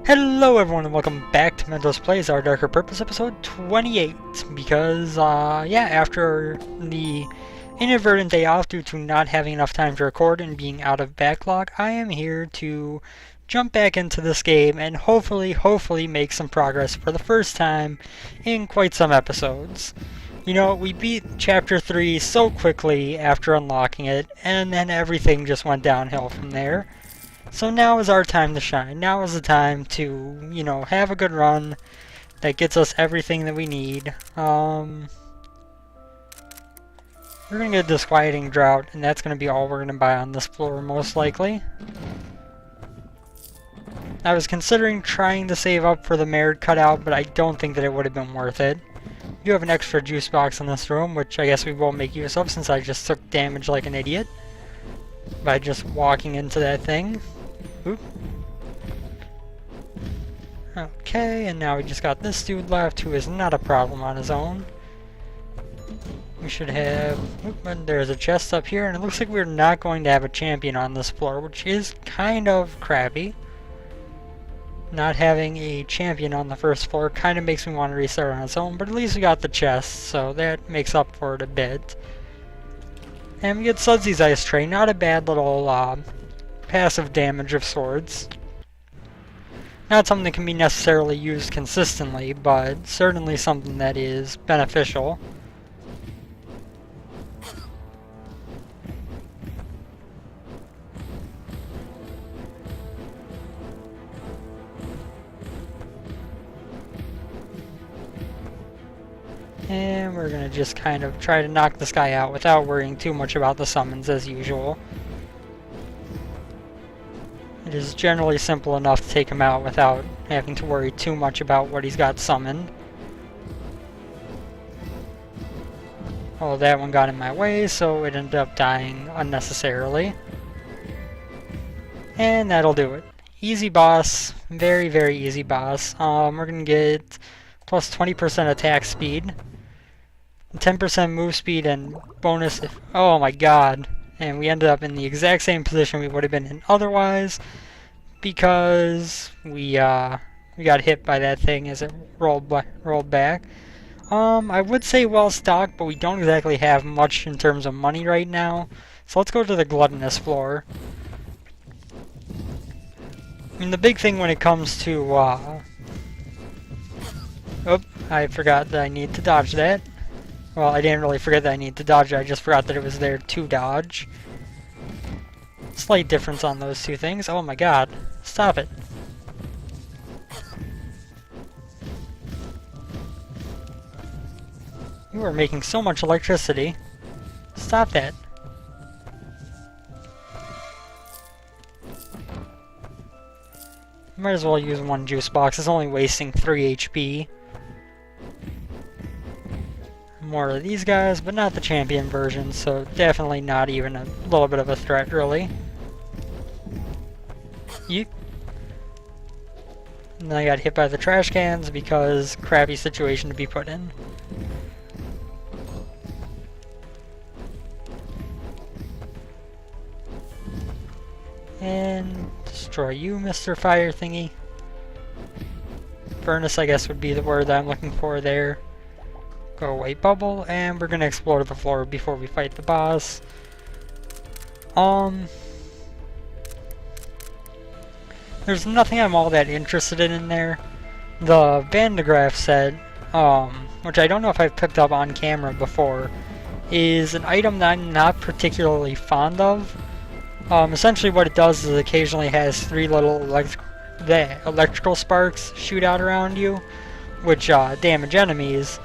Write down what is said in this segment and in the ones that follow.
Hello everyone and welcome back to Mentos Plays Our Darker Purpose episode 28, because, after the inadvertent day off due to not having enough time to record and being out of backlog, I am here to jump back into this game and hopefully make some progress for the first time in quite some episodes. You know, we beat Chapter 3 so quickly after unlocking it, and then everything just went downhill from there. So now is our time to shine. Now is the time to, have a good run that gets us everything that we need. We're going to get a disquieting drought, and that's going to be all we're going to buy on this floor, most likely. I was considering trying to save up for the merit cutout, but I don't think that it would have been worth it. We do have an extra juice box in this room, which I guess we won't make use of since I just took damage like an idiot by just walking into that thing. Oop. Okay, and now we just got this dude left who is not a problem on his own. We should have... Oop, and there's a chest up here, and it looks like we're not going to have a champion on this floor, which is kind of crappy. Not having a champion on the first floor kind of makes me want to restart on its own, but at least we got the chest, so that makes up for it a bit. And we get Sudsy's Ice Tray, not a bad little passive damage of swords. Not something that can be necessarily used consistently, but certainly something that is beneficial. And we're gonna just kind of try to knock this guy out without worrying too much about the summons as usual. It is generally simple enough to take him out without having to worry too much about what he's got summoned. Oh, that one got in my way, so it ended up dying unnecessarily. And that'll do it. Easy boss. Very, very easy boss. We're gonna get plus 20% attack speed, 10% move speed, and bonus if... Oh my god. And we ended up in the exact same position we would have been in otherwise, because we got hit by that thing as it rolled back. I would say well stocked, but we don't exactly have much in terms of money right now. So let's go to the gluttonous floor. I mean, the big thing when it comes to oh, I forgot that I need to dodge that. Well, I didn't really forget that I need to dodge it, I just forgot that it was there to dodge. Slight difference on those two things. Oh my god. Stop it. You are making so much electricity. Stop that. Might as well use one juice box. It's only wasting 3 HP. More of these guys, but not the champion version, so definitely not even a little bit of a threat, really. Yeet. And then I got hit by the trash cans because crappy situation to be put in. And destroy you, Mr. Fire Thingy. Furnace, I guess, would be the word that I'm looking for there. Go away, bubble, and we're gonna explore the floor before we fight the boss. There's nothing I'm all that interested in there. The Vandegraaff set, which I don't know if I've picked up on camera before, is an item that I'm not particularly fond of. Essentially what it does is it occasionally has 3 little electrical sparks shoot out around you, which damage enemies.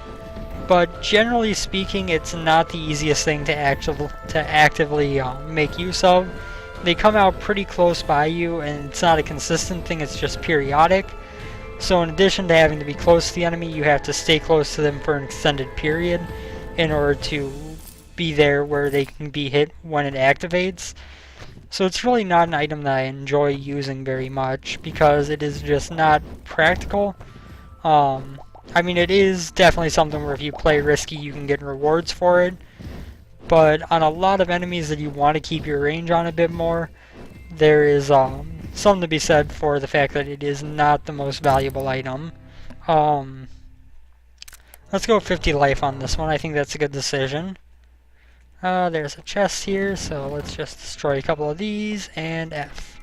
But generally speaking, it's not the easiest thing to actively make use of. They come out pretty close by you, and it's not a consistent thing, it's just periodic. So in addition to having to be close to the enemy, you have to stay close to them for an extended period in order to be there where they can be hit when it activates. So it's really not an item that I enjoy using very much, because it is just not practical. I mean, it is definitely something where if you play risky, you can get rewards for it. But on a lot of enemies that you want to keep your range on a bit more, there is something to be said for the fact that it is not the most valuable item. Let's go 50 life on this one. I think that's a good decision. There's a chest here, so let's just destroy a couple of these, and F.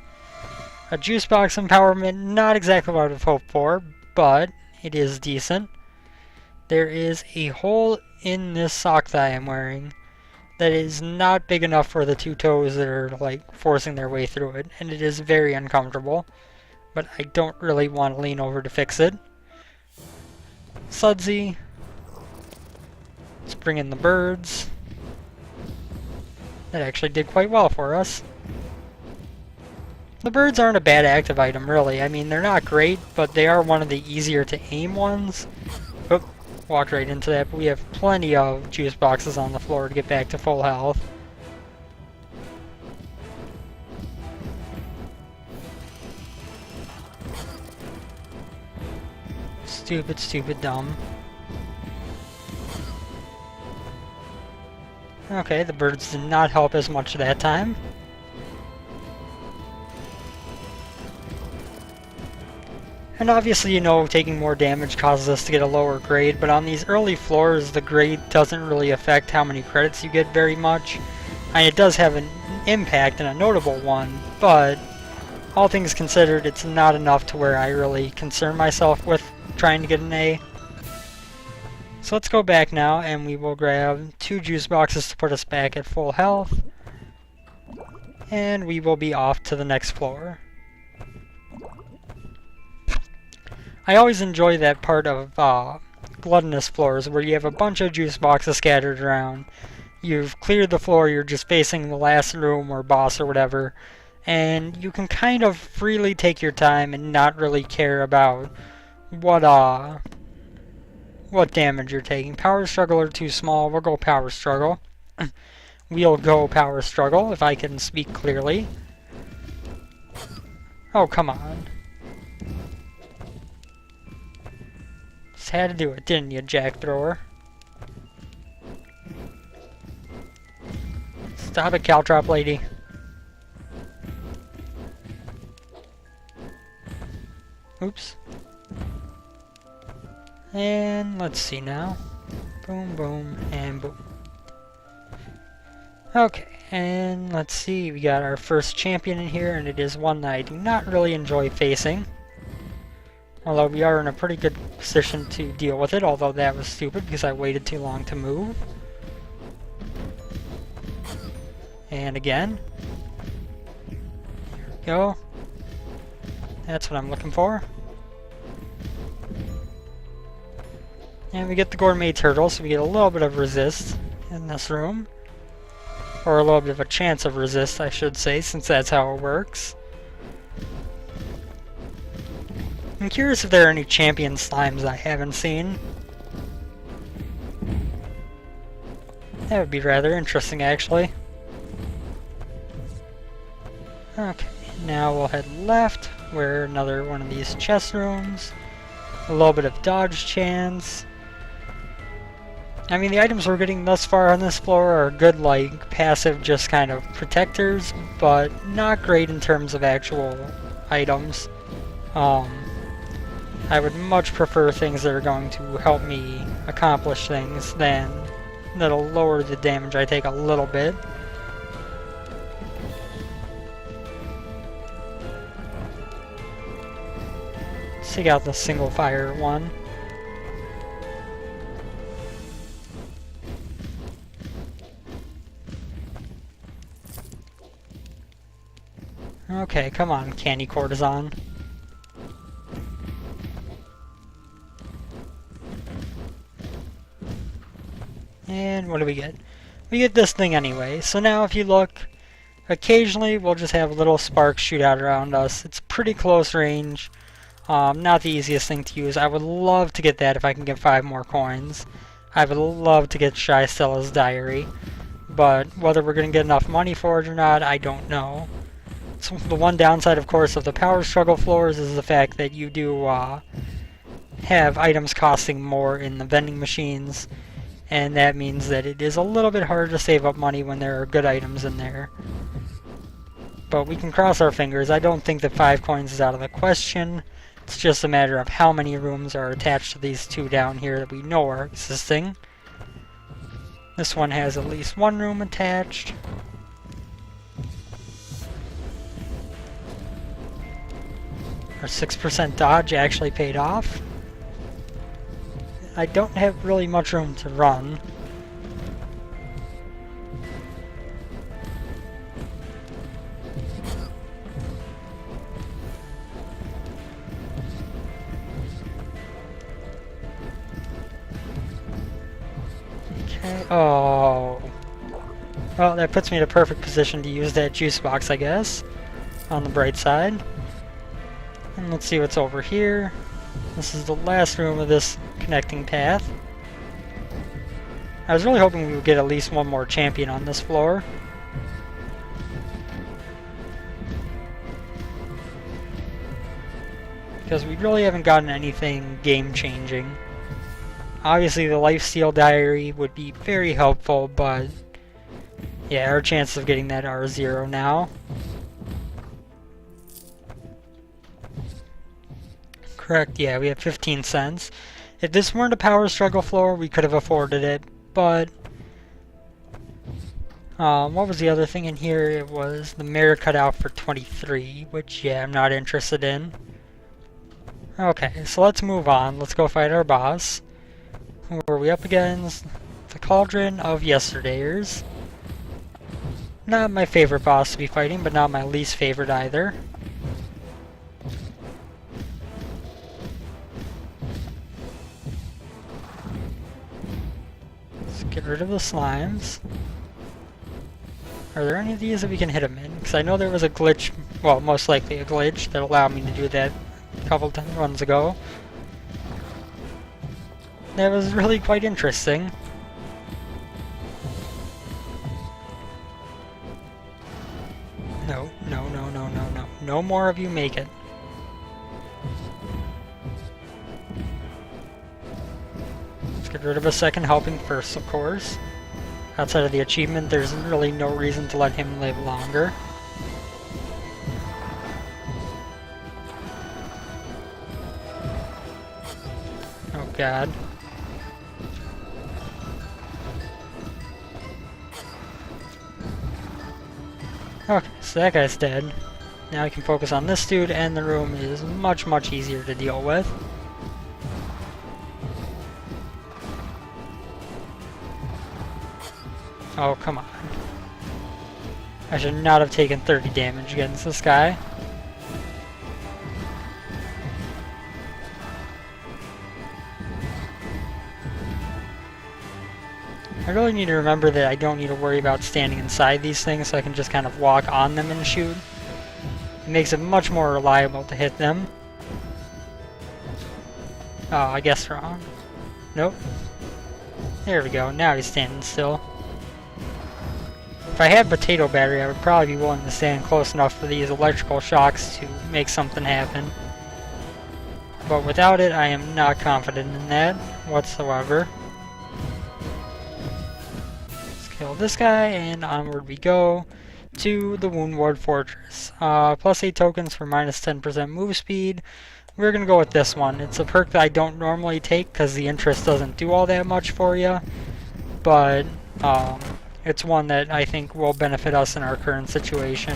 A juice box empowerment, not exactly what I would have hoped for, but it is decent. There is a hole in this sock that I am wearing that is not big enough for the two toes that are like forcing their way through it, and it is very uncomfortable, but I don't really want to lean over to fix it. Sudsy. Let's bring in the birds. That actually did quite well for us. The birds aren't a bad active item, really. I mean, they're not great, but they are one of the easier to aim ones. Oop, walked right into that, but we have plenty of juice boxes on the floor to get back to full health. Stupid, stupid, dumb. Okay, the birds did not help as much that time. And obviously, you know, taking more damage causes us to get a lower grade, but on these early floors, the grade doesn't really affect how many credits you get very much. And it does have an impact, and a notable one, but all things considered, it's not enough to where I really concern myself with trying to get an A. So let's go back now, and we will grab 2 juice boxes to put us back at full health. And we will be off to the next floor. I always enjoy that part of gluttonous floors where you have a bunch of juice boxes scattered around. You've cleared the floor, you're just facing the last room or boss or whatever, and you can kind of freely take your time and not really care about what damage you're taking. Power struggle or too small, we'll go power struggle. We'll go power struggle, if I can speak clearly. Oh, come on. Just had to do it, didn't you, jack thrower? Stop it, Caltrop lady. Oops. And let's see now. Boom, boom, and boom. Okay, and let's see. We got our first champion in here, and it is one that I do not really enjoy facing. Although we are in a pretty good position to deal with it, although that was stupid because I waited too long to move. And again. There we go. That's what I'm looking for. And we get the gourmet turtle, so we get a little bit of resist in this room. Or a little bit of a chance of resist, I should say, since that's how it works. I'm curious if there are any champion slimes I haven't seen. That would be rather interesting, actually. Okay, now we'll head left, where another one of these chest rooms. A little bit of dodge chance. I mean, the items we're getting thus far on this floor are good, like, passive, just kind of protectors, but not great in terms of actual items. I would much prefer things that are going to help me accomplish things than that'll lower the damage I take a little bit. Let's take out the single fire one. Okay, come on, candy courtesan. And what do we get? We get this thing anyway. So now if you look, occasionally we'll just have little sparks shoot out around us. It's pretty close range. Not the easiest thing to use. I would love to get that if I can get 5 more coins. I would love to get Shy Stella's diary. But whether we're going to get enough money for it or not, I don't know. So the one downside, of course, of the power struggle floors is the fact that you do have items costing more in the vending machines. And that means that it is a little bit harder to save up money when there are good items in there. But we can cross our fingers. I don't think that 5 coins is out of the question. It's just a matter of how many rooms are attached to these two down here that we know are existing. This one has at least one room attached. Our 6% dodge actually paid off. I don't have really much room to run. Okay. Oh. Well, that puts me in a perfect position to use that juice box, I guess. On the bright side. And let's see what's over here. This is the last room of this connecting path. I was really hoping we would get at least one more champion on this floor. Because we really haven't gotten anything game-changing. Obviously the lifesteal diary would be very helpful, but yeah, our chances of getting that are 0 now. Correct, yeah, we have 15 cents. If this weren't a power struggle floor, we could have afforded it, but what was the other thing in here? It was the mirror cutout for 23, which, yeah, I'm not interested in. Okay, so let's move on. Let's go fight our boss. Who are we up against? The Cauldron of Yesterdayers. Not my favorite boss to be fighting, but not my least favorite either. Let's get rid of the slimes. Are there any of these that we can hit them in? Because I know there was a glitch, well, most likely a glitch, that allowed me to do that a couple runs ago. That was really quite interesting. No, no, no, no, no, no. No more of you make it. Let's get rid of a second helping first, of course. Outside of the achievement, there's really no reason to let him live longer. Oh god. Okay, so that guy's dead. Now we can focus on this dude, and the room is much, much easier to deal with. Oh, come on. I should not have taken 30 damage against this guy. I really need to remember that I don't need to worry about standing inside these things, so I can just kind of walk on them and shoot. It makes it much more reliable to hit them. Oh, I guess wrong. Nope. There we go, now he's standing still. If I had potato battery, I would probably be willing to stand close enough for these electrical shocks to make something happen. But without it, I am not confident in that whatsoever. Kill this guy, and onward we go to the Wound Ward Fortress. Plus 8 tokens for minus 10% move speed. We're going to go with this one. It's a perk that I don't normally take because the interest doesn't do all that much for you. But it's one that I think will benefit us in our current situation.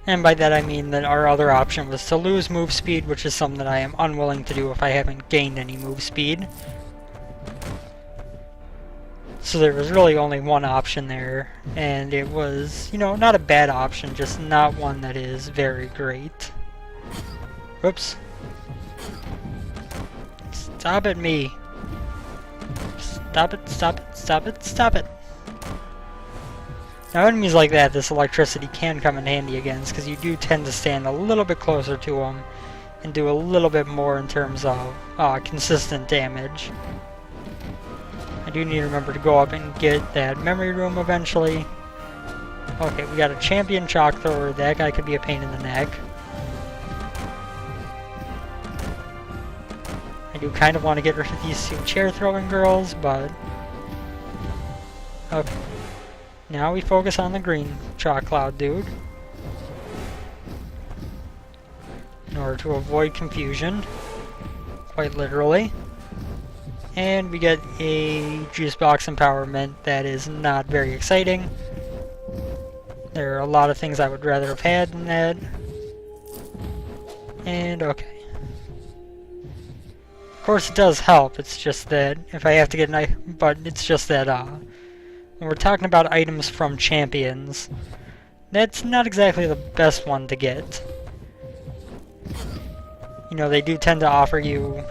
And by that I mean that our other option was to lose move speed, which is something that I am unwilling to do if I haven't gained any move speed. So there was really only one option there, and it was, you know, not a bad option, just not one that is very great. Whoops. Stop it, me. Stop it, stop it, stop it, stop it. Now enemies like that, this electricity can come in handy against, because you do tend to stand a little bit closer to them and do a little bit more in terms of consistent damage. I do need to remember to go up and get that memory room eventually. Okay, we got a champion shock thrower. That guy could be a pain in the neck. do kind of want to get rid of these two chair throwing girls, but... Okay. Now we focus on the green chalk cloud dude. In order to avoid confusion. Quite literally. And we get a juice box empowerment that is not very exciting. There are a lot of things I would rather have had than that. And okay. Of course it does help, it's just that if I have to get an item, but it's just that when we're talking about items from champions, that's not exactly the best one to get. You know, they do tend to offer you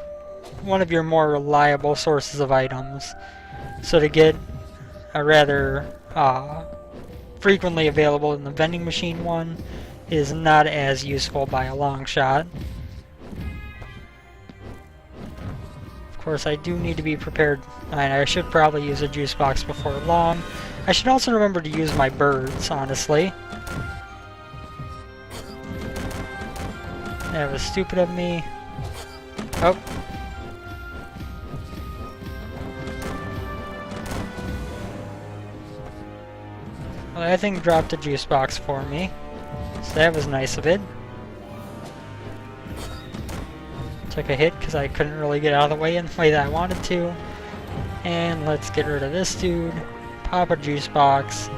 one of your more reliable sources of items. So to get a rather frequently available in the vending machine one is not as useful by a long shot. Of course, I do need to be prepared, and I should probably use a juice box before long. I should also remember to use my birds, honestly. That was stupid of me. Oh. Well, that thing dropped a juice box for me, so that was nice of it. Took a hit because I couldn't really get out of the way in the way that I wanted to. And let's get rid of this dude. Pop a juice box.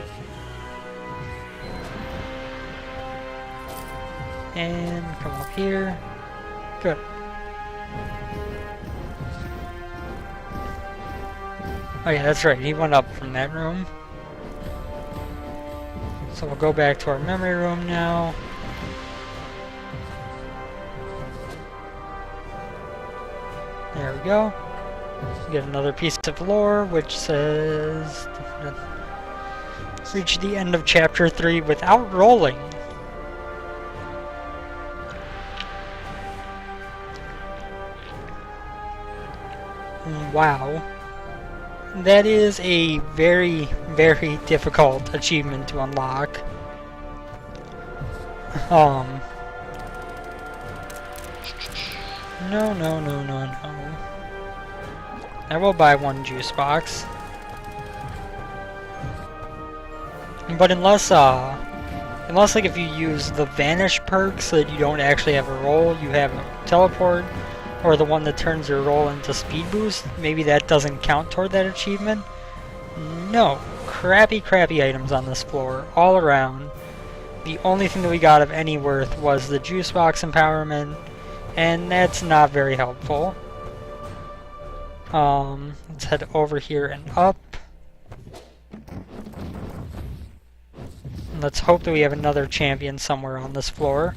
And come up here. Good. Oh yeah, that's right, he went up from that room. So we'll go back to our memory room now. There we go. We get another piece of lore which says reach the end of chapter 3 without rolling. Wow. That is a very, very difficult achievement to unlock. No. I will buy one juice box. But unless like if you use the vanish perk so that you don't actually have a roll, you have a teleport, or the one that turns your roll into speed boost, maybe that doesn't count toward that achievement. No, crappy items on this floor, all around. The only thing that we got of any worth was the juice box empowerment, and that's not very helpful. Let's head over here and up. Let's hope that we have another champion somewhere on this floor.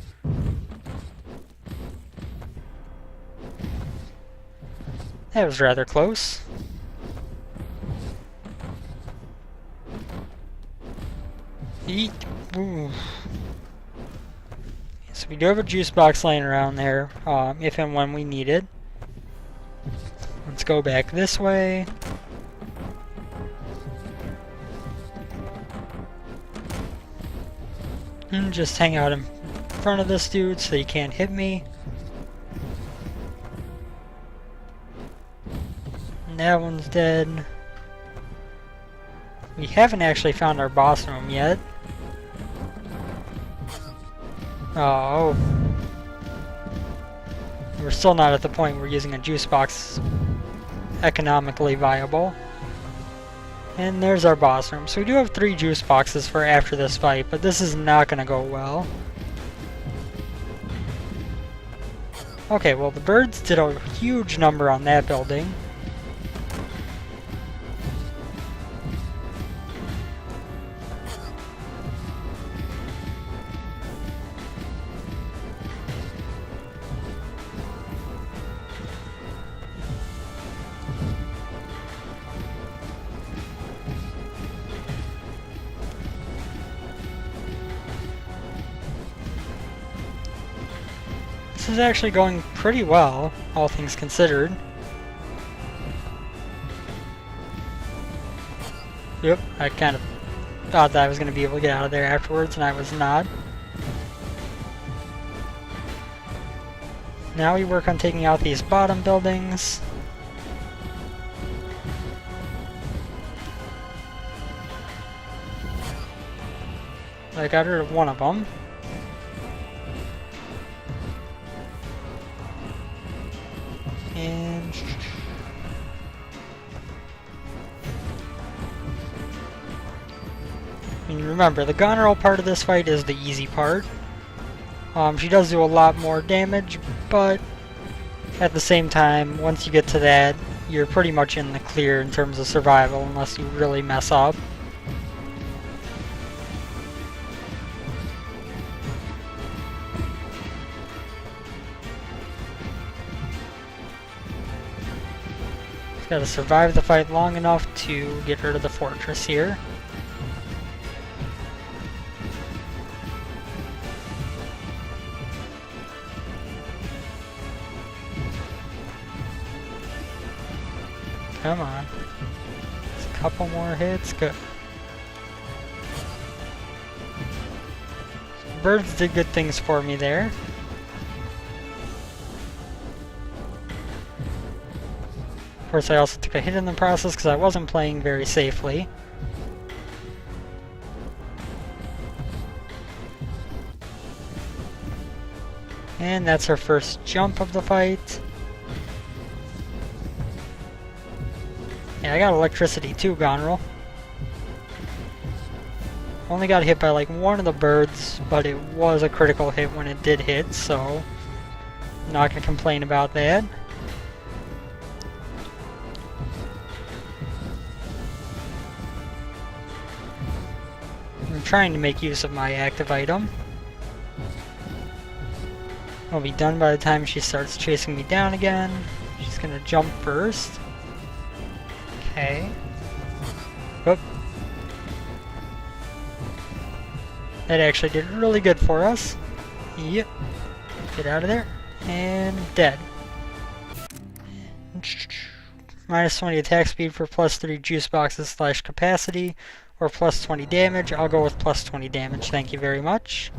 That was rather close. Eat. Ooh. So we do have a juice box laying around there, if and when we need it. Let's go back this way. And just hang out in front of this dude so he can't hit me. And that one's dead. We haven't actually found our boss room yet. Oh. We're still not at the point where using a juice box is economically viable. And there's our boss room. So we do have 3 juice boxes for after this fight, but this is not going to go well. Okay, well the birds did a huge number on that building. This is actually going pretty well, all things considered. Yep, I kind of thought that I was going to be able to get out of there afterwards, and I was not. Now we work on taking out these bottom buildings. I got rid of one of them. And remember, the gunroll part of this fight is the easy part. She does do a lot more damage, but at the same time, once you get to that, you're pretty much in the clear in terms of survival, unless you really mess up. Just gotta survive the fight long enough to get rid of the fortress here. Come on. Just a couple more hits. Good. Birds did good things for me there. Of course, I also took a hit in the process because I wasn't playing very safely. And that's our first jump of the fight. Yeah, I got electricity too, Gonrel. Only got hit by like one of the birds, but it was a critical hit when it did hit, so I'm not gonna complain about that. I'm trying to make use of my active item. I'll be done by the time she starts chasing me down again. She's gonna jump first. Okay. Whoop. That actually did really good for us. Yep. Get out of there. And dead. Minus 20 attack speed for plus 3 juice boxes / capacity, or plus 20 damage. I'll go with plus 20 damage. Thank you very much.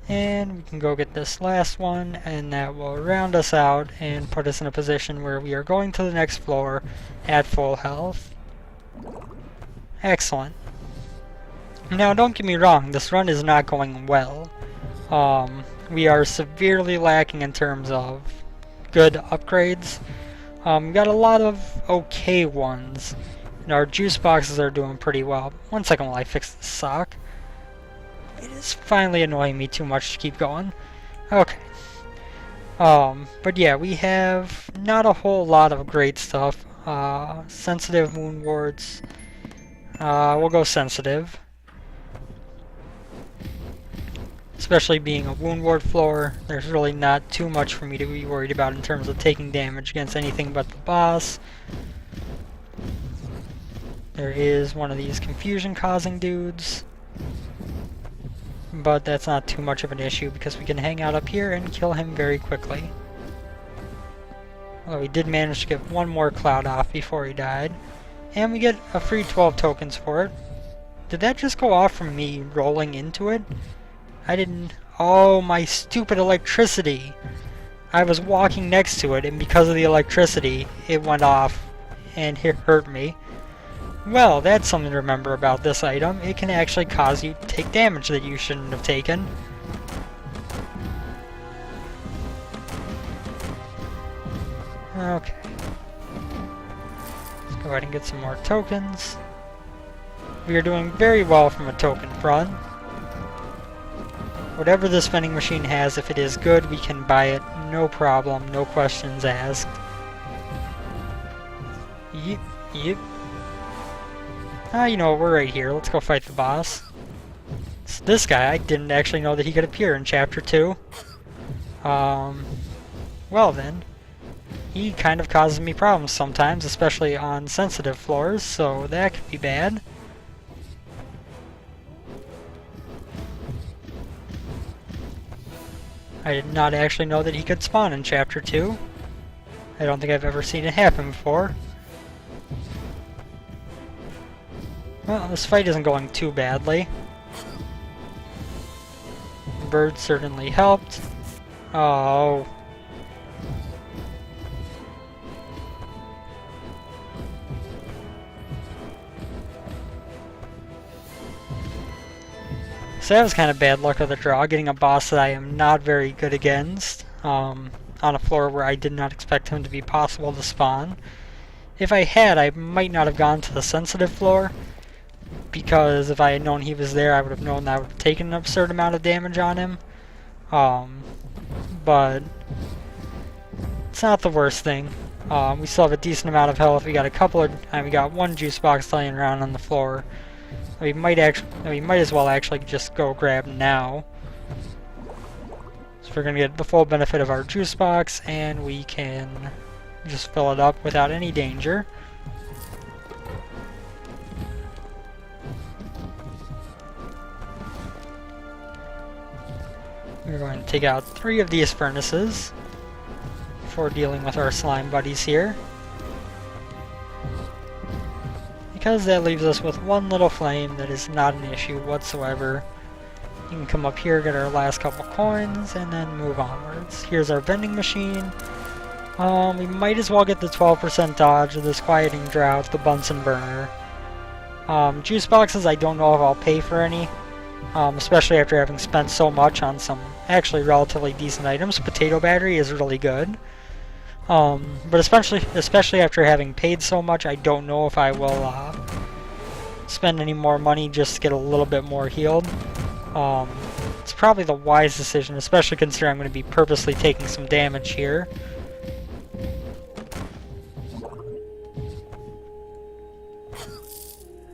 And we can go get this last one, and that will round us out and put us in a position where we are going to the next floor at full health. Excellent. Now, don't get me wrong, this run is not going well. We are severely lacking in terms of good upgrades. We got a lot of okay ones, and our juice boxes are doing pretty well. One second while I fix this sock. It is finally annoying me too much to keep going. Okay. But yeah, we have not a whole lot of great stuff. Sensitive wound wards. We'll go sensitive. Especially being a wound ward floor, there's really not too much for me to be worried about in terms of taking damage against anything but the boss. There is one of these confusion-causing dudes. But that's not too much of an issue because we can hang out up here and kill him very quickly. Although we did manage to get one more cloud off before he died. And we get a free 12 tokens for it. Did that just go off from me rolling into it? I didn't... Oh, my stupid electricity! I was walking next to it, and because of the electricity, it went off and it hurt me. Well, that's something to remember about this item. It can actually cause you to take damage that you shouldn't have taken. Okay. Let's go ahead and get some more tokens. We are doing very well from a token front. Whatever this vending machine has, if it is good, we can buy it. No problem, no questions asked. Yep, yep. You know what, we're right here. Let's go fight the boss. So this guy, I didn't actually know that he could appear in Chapter 2. Well then. He kind of causes me problems sometimes, especially on sensitive floors, so that could be bad. I did not actually know that he could spawn in Chapter 2. I don't think I've ever seen it happen before. Well, this fight isn't going too badly. Flying bird certainly helped. Oh. So that was kind of bad luck of the draw, getting a boss that I am not very good against, on a floor where I did not expect him to be possible to spawn. If I had, I might not have gone to the sensitive floor, because if I had known he was there, I would have known that I would have taken an absurd amount of damage on him. But it's not the worst thing. We still have a decent amount of health. We got we got one juice box laying around on the floor. We might as well actually just go grab now. So we're gonna get the full benefit of our juice box, and we can just fill it up without any danger. We're going to take out 3 of these furnaces before dealing with our slime buddies here, because that leaves us with one little flame that is not an issue whatsoever. You can come up here, get our last couple coins, and then move onwards. Here's our vending machine. We might as well get the 12% dodge of this quieting drought, the Bunsen burner. Juice boxes, I don't know if I'll pay for any, especially after having spent so much on some actually relatively decent items. Potato battery is really good. But especially after having paid so much, I don't know if I will spend any more money just to get a little bit more healed. It's probably the wise decision, especially considering I'm going to be purposely taking some damage here.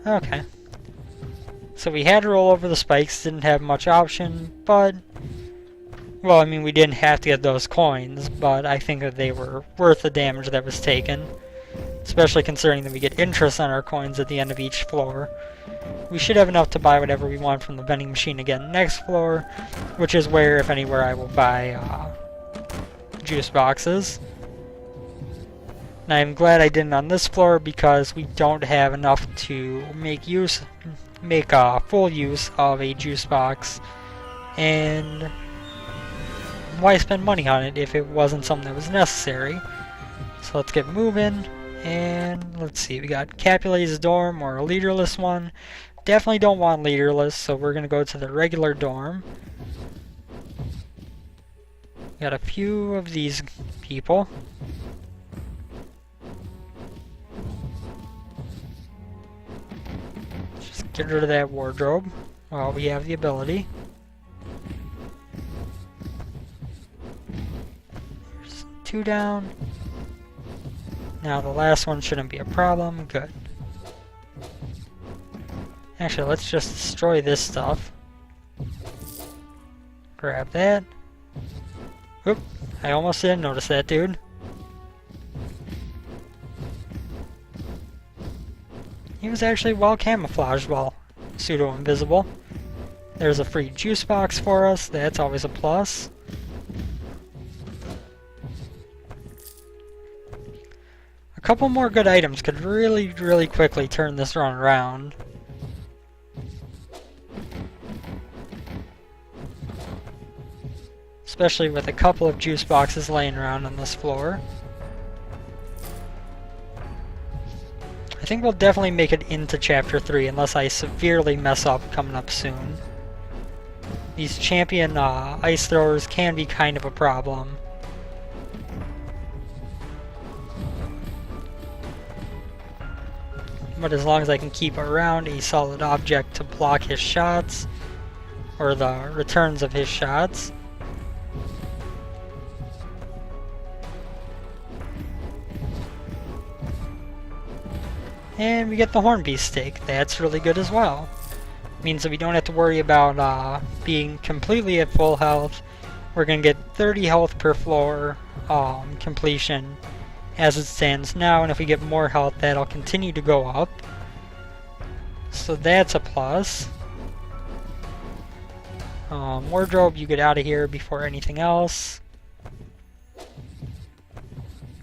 Okay. So we had to roll over the spikes, didn't have much option, but... Well, I mean, we didn't have to get those coins, but I think that they were worth the damage that was taken. Especially considering that we get interest on our coins at the end of each floor. We should have enough to buy whatever we want from the vending machine again next floor, which is where, if anywhere, I will buy juice boxes. And I'm glad I didn't on this floor, because we don't have enough to make full use of a juice box. And why spend money on it if it wasn't something that was necessary? So let's get moving, and let's see, we got Capulet's dorm or a leaderless one. Definitely don't want leaderless, so we're gonna go to the regular dorm. Got a few of these people. Just get rid of that wardrobe while we have the ability. 2 down. Now the last one shouldn't be a problem. Good. Actually, let's just destroy this stuff. Grab that. Oop, I almost didn't notice that, dude. He was actually well camouflaged, well, pseudo-invisible. There's a free juice box for us. That's always a plus. A couple more good items could really quickly turn this run around. Especially with a couple of juice boxes laying around on this floor. I think we'll definitely make it into Chapter 3 unless I severely mess up coming up soon. These champion ice throwers can be kind of a problem. But as long as I can keep around a solid object to block his shots, or the returns of his shots. And we get the Hornbeast steak. That's really good as well. Means that we don't have to worry about being completely at full health. We're going to get 30 health per floor completion as it stands now, and if we get more health, that'll continue to go up. So that's a plus. Wardrobe, you get out of here before anything else.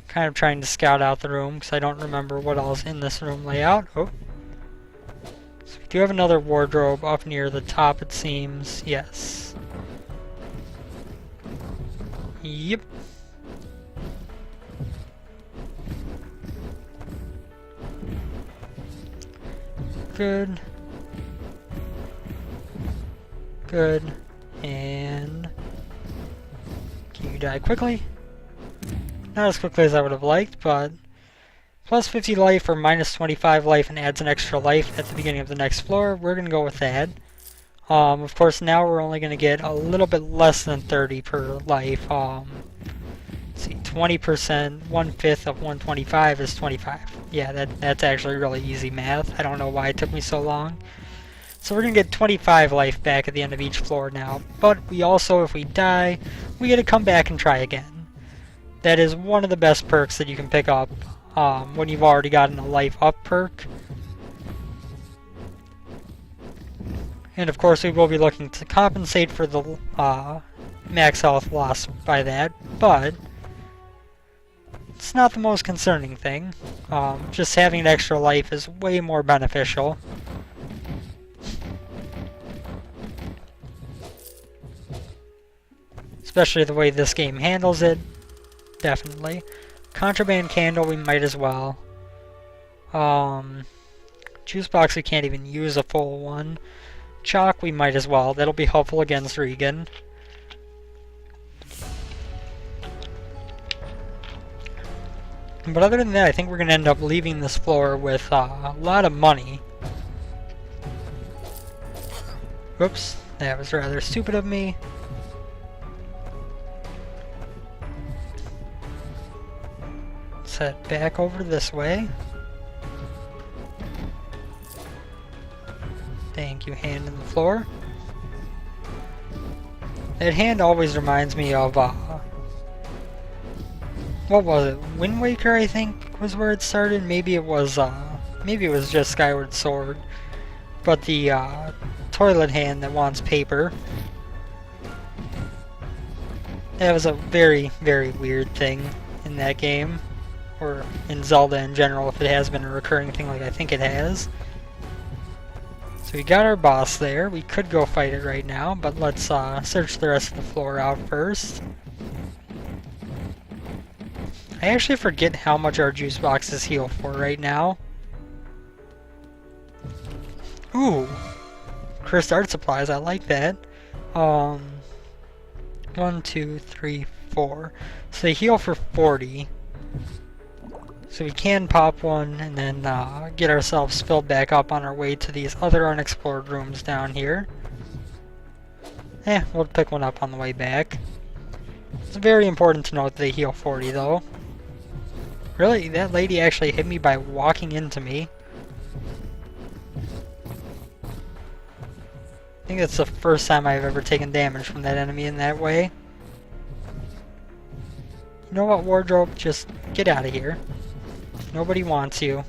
Kind of trying to scout out the room because I don't remember what all's in this room layout. Oh. So we do have another wardrobe up near the top, it seems. Yes. Yep. Good. Good. And can you die quickly? Not as quickly as I would have liked, but plus 50 life or minus 25 life and adds an extra life at the beginning of the next floor. We're going to go with that. Of course, now we're only going to get a little bit less than 30 per life. Let's see, 20%, 1/5 of 125 is 25. Yeah, that's actually really easy math. I don't know why it took me so long. So we're going to get 25 life back at the end of each floor now. But we also, if we die, we get to come back and try again. That is one of the best perks that you can pick up when you've already gotten a life up perk. And of course we will be looking to compensate for the max health loss by that, but it's not the most concerning thing. Just having an extra life is way more beneficial. Especially the way this game handles it. Definitely. Contraband candle, we might as well. Juice box, we can't even use a full one. Chalk, we might as well. That'll be helpful against Regan. But other than that, I think we're going to end up leaving this floor with a lot of money. Whoops, that was rather stupid of me. Let's head back over this way. Thank you, hand in the floor. That hand always reminds me of, what was it? Wind Waker, I think, was where it started. Maybe it was just Skyward Sword. But the, toilet hand that wants paper. That was a very, very weird thing in that game. Or in Zelda in general, if it has been a recurring thing like I think it has. So we got our boss there. We could go fight it right now, but let's search the rest of the floor out first. I actually forget how much our juice boxes heal for right now. Ooh! Cursed art supplies, I like that. 1, 2, 3, 4. So they heal for 40. So we can pop one and then get ourselves filled back up on our way to these other unexplored rooms down here. We'll pick one up on the way back. It's very important to note that they heal 40 though. Really? That lady actually hit me by walking into me. I think that's the first time I've ever taken damage from that enemy in that way. You know what, Wardrobe? Just get out of here. Nobody wants you.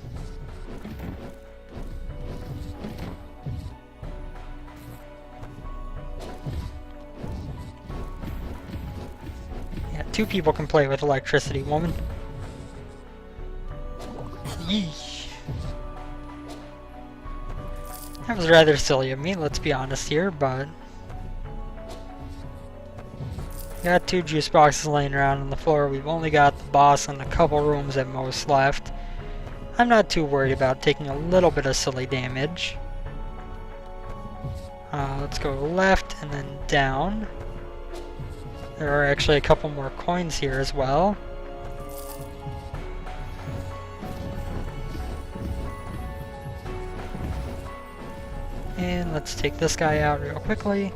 Yeah, 2 people can play with electricity, woman. Yeesh. That was rather silly of me, let's be honest here, but... Got 2 juice boxes laying around on the floor. We've only got the boss and a couple rooms at most left. I'm not too worried about taking a little bit of silly damage. Let's go left and then down. There are actually a couple more coins here as well. And let's take this guy out real quickly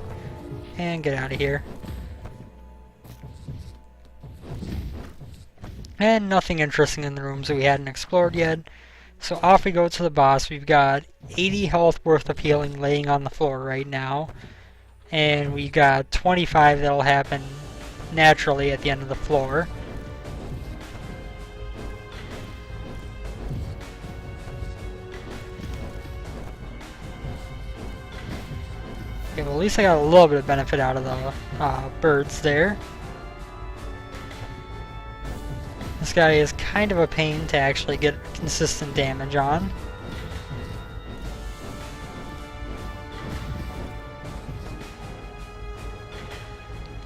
and get out of here. And nothing interesting in the rooms that we hadn't explored yet. So off we go to the boss. We've got 80 health worth of healing laying on the floor right now. And we got 25 that'll happen naturally at the end of the floor. Okay, well at least I got a little bit of benefit out of the birds there. This guy is kind of a pain to actually get consistent damage on.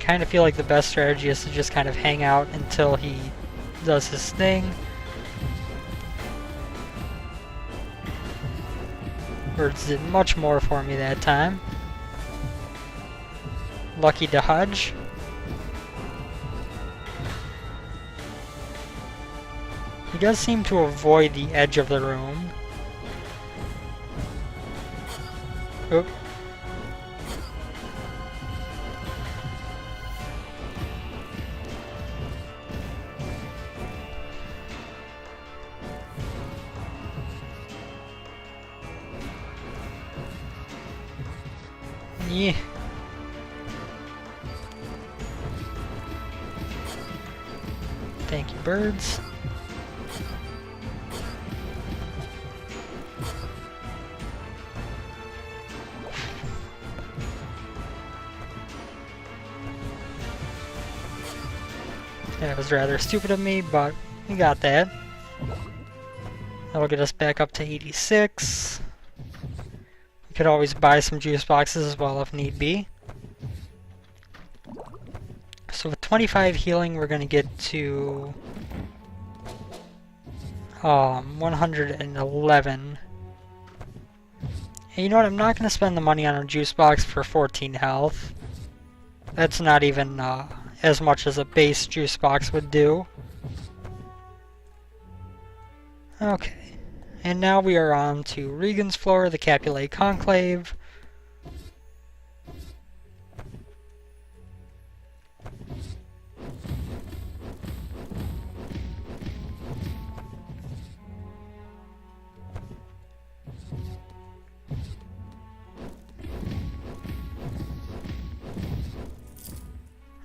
kind of feel like the best strategy is to just kind of hang out until he does his thing. Birds did much more for me that time. Lucky dodge. He does seem to avoid the edge of the room. Oop. Yeah. Thank you, birds. That was rather stupid of me, but we got that. That'll get us back up to 86. We could always buy some juice boxes as well if need be. So with 25 healing, we're going to get to 111. And you know what? I'm not going to spend the money on a juice box for 14 health. That's not even as much as a base juice box would do. Okay. And now we are on to Regan's floor, the Capulet Conclave.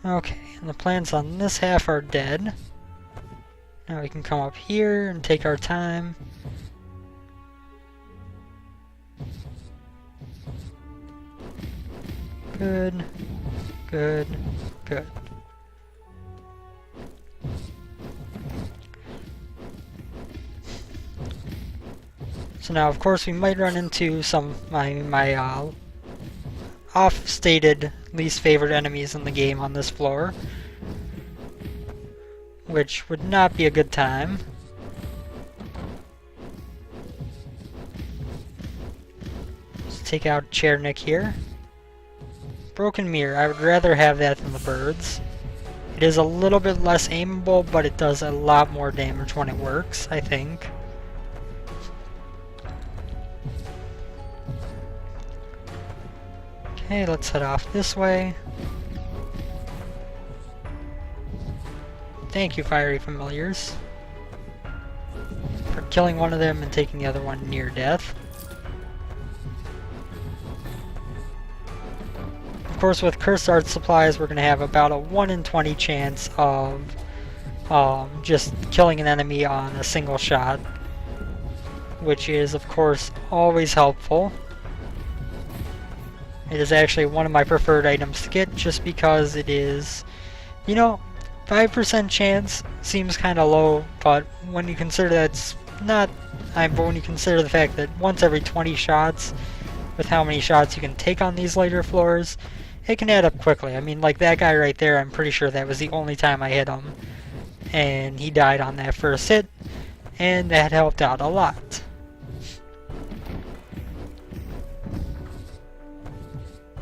Okay, and the plants on this half are dead. Now we can come up here and take our time. Good, good, good. So now, of course, we might run into some my off-stated least favorite enemies in the game on this floor, which would not be a good time. Let's take out Chernik here. Broken mirror, I would rather have that than the birds. It is a little bit less aimable, but it does a lot more damage when it works, I think. Okay, let's head off this way. Thank you, Fiery Familiars, for killing one of them and taking the other one near death. Of course, with Cursed Art Supplies, we're going to have about a 1 in 20 chance of just killing an enemy on a single shot, which is, of course, always helpful. It is actually one of my preferred items to get, just because it is, you know, 5% chance seems kind of low, but when you consider that's not, but when you consider the fact that once every 20 shots, with how many shots you can take on these later floors, it can add up quickly. I mean, like that guy right there, I'm pretty sure that was the only time I hit him, and he died on that first hit, and that helped out a lot.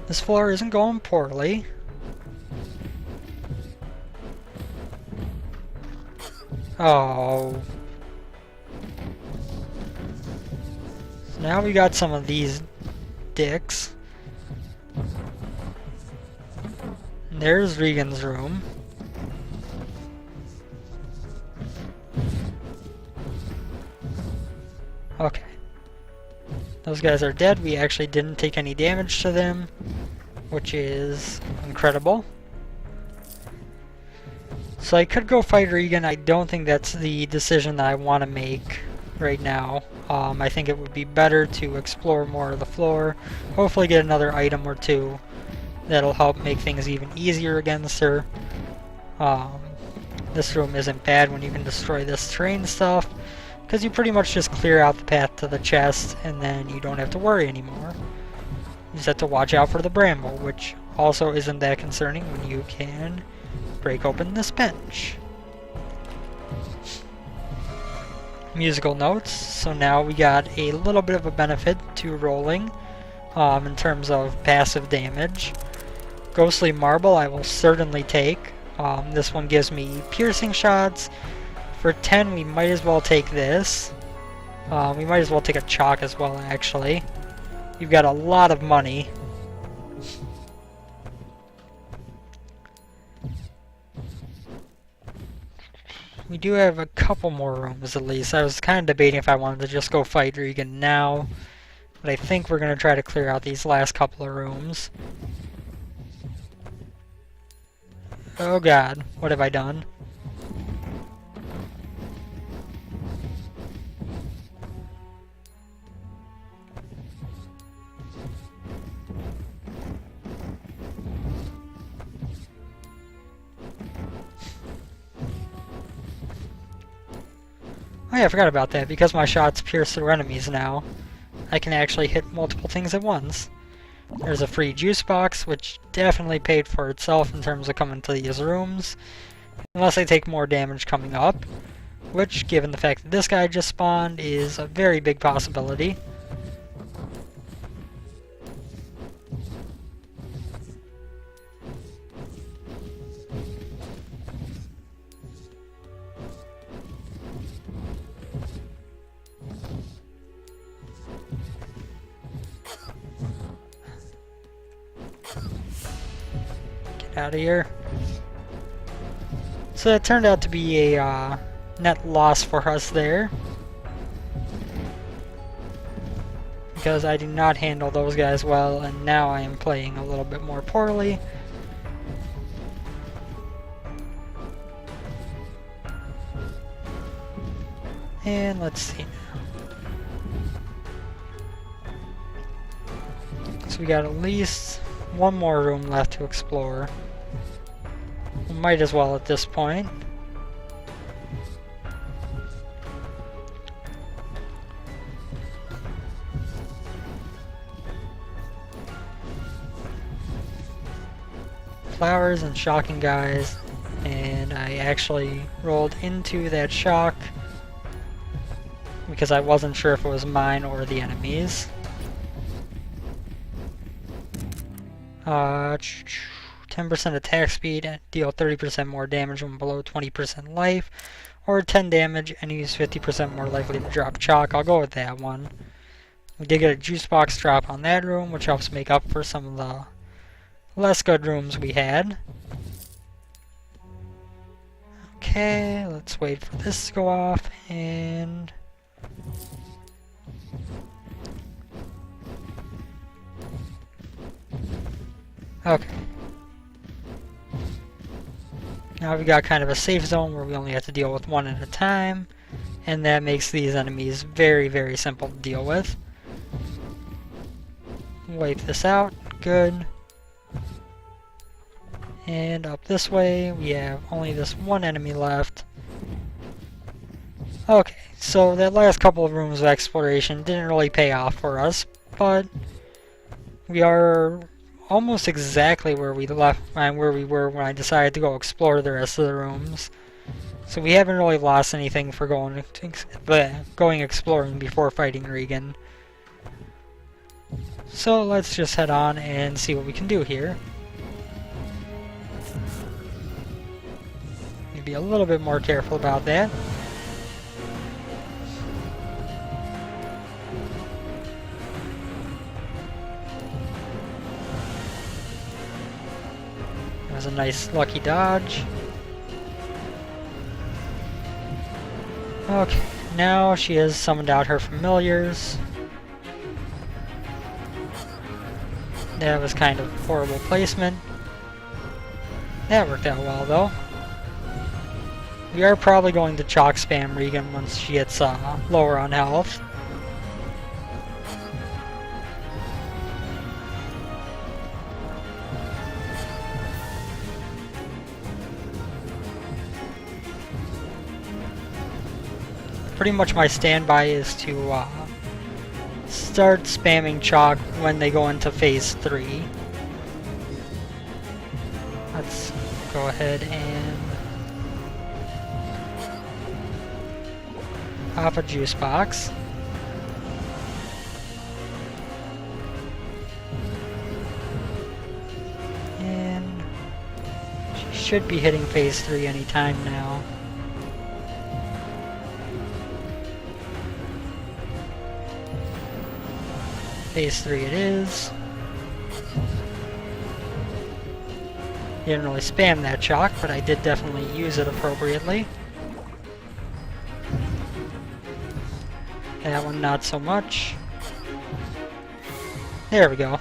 This floor isn't going poorly. Oh. So now we got some of these dicks. And there's Regan's room. Okay. Those guys are dead. We actually didn't take any damage to them, which is incredible. So I could go fight Regan. I don't think that's the decision that I want to make right now. I think it would be better to explore more of the floor, hopefully get another item or two that'll help make things even easier against her. This room isn't bad when you can destroy this terrain stuff, because you pretty much just clear out the path to the chest and then you don't have to worry anymore. You just have to watch out for the bramble, which also isn't that concerning when you can break open this bench. Musical notes, so now we got a little bit of a benefit to rolling in terms of passive damage. Ghostly Marble I will certainly take. This one gives me piercing shots. For 10 we might as well take this. We might as well take a chalk as well actually. You've got a lot of money. We do have a couple more rooms at least. I was kind of debating if I wanted to just go fight Regan now, but I think we're going to try to clear out these last couple of rooms. Oh god, what have I done? Oh yeah, I forgot about that. Because my shots pierce through enemies now, I can actually hit multiple things at once. There's a free juice box, which definitely paid for itself in terms of coming to these rooms. Unless I take more damage coming up, which, given the fact that this guy just spawned, is a very big possibility. Out of here. So that turned out to be a net loss for us there, because I do not handle those guys well, and now I am playing a little bit more poorly. And let's see now. So we got at least one more room left to explore. We might as well at this point. Flowers and shocking guys, and I actually rolled into that shock because I wasn't sure if it was mine or the enemy's. 10% attack speed, deal 30% more damage when below 20% life, or 10 damage, enemies 50% more likely to drop chalk. I'll go with that one. We did get a juice box drop on that room, which helps make up for some of the less good rooms we had. Okay, let's wait for this to go off, and okay. Now we've got kind of a safe zone where we only have to deal with one at a time, and that makes these enemies very, very simple to deal with. Wipe this out, good. And up this way, we have only this one enemy left. Okay, so that last couple of rooms of exploration didn't really pay off for us, but we are almost exactly where we left and where we were when I decided to go explore the rest of the rooms. So we haven't really lost anything for going exploring before fighting Regan. So let's just head on and see what we can do here. Be a little bit more careful about that. That was a nice lucky dodge. Okay, now she has summoned out her familiars. That was kind of horrible placement. That worked out well though. We are probably going to chalk spam Regan once she gets lower on health. Pretty much my standby is to start spamming chalk when they go into phase 3. Let's go ahead and pop a juice box. And she should be hitting phase 3 anytime now. Phase 3 it is. Didn't really spam that shock, but I did definitely use it appropriately. That one not so much. There we go.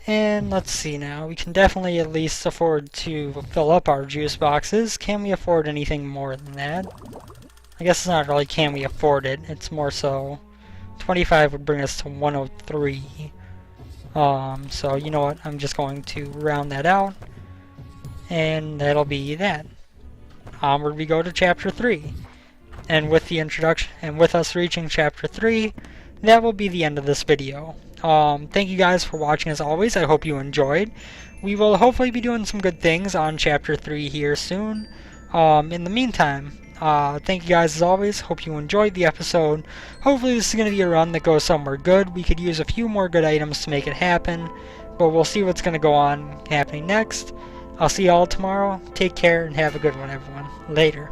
And let's see now, we can definitely at least afford to fill up our juice boxes. Can we afford anything more than that? I guess it's not really can we afford it, it's more so 25 would bring us to 103. So you know what, I'm just going to round that out, and that'll be that. Onward we go to chapter 3. And with the introduction, and with us reaching chapter 3, that will be the end of this video. Thank you guys for watching as always. I hope you enjoyed. We will hopefully be doing some good things on chapter 3 here soon. In the meantime, thank you guys as always. Hope you enjoyed the episode. Hopefully this is going to be a run that goes somewhere good. We could use a few more good items to make it happen, but we'll see what's going to go on happening next. I'll see you all tomorrow. Take care and have a good one, everyone. Later.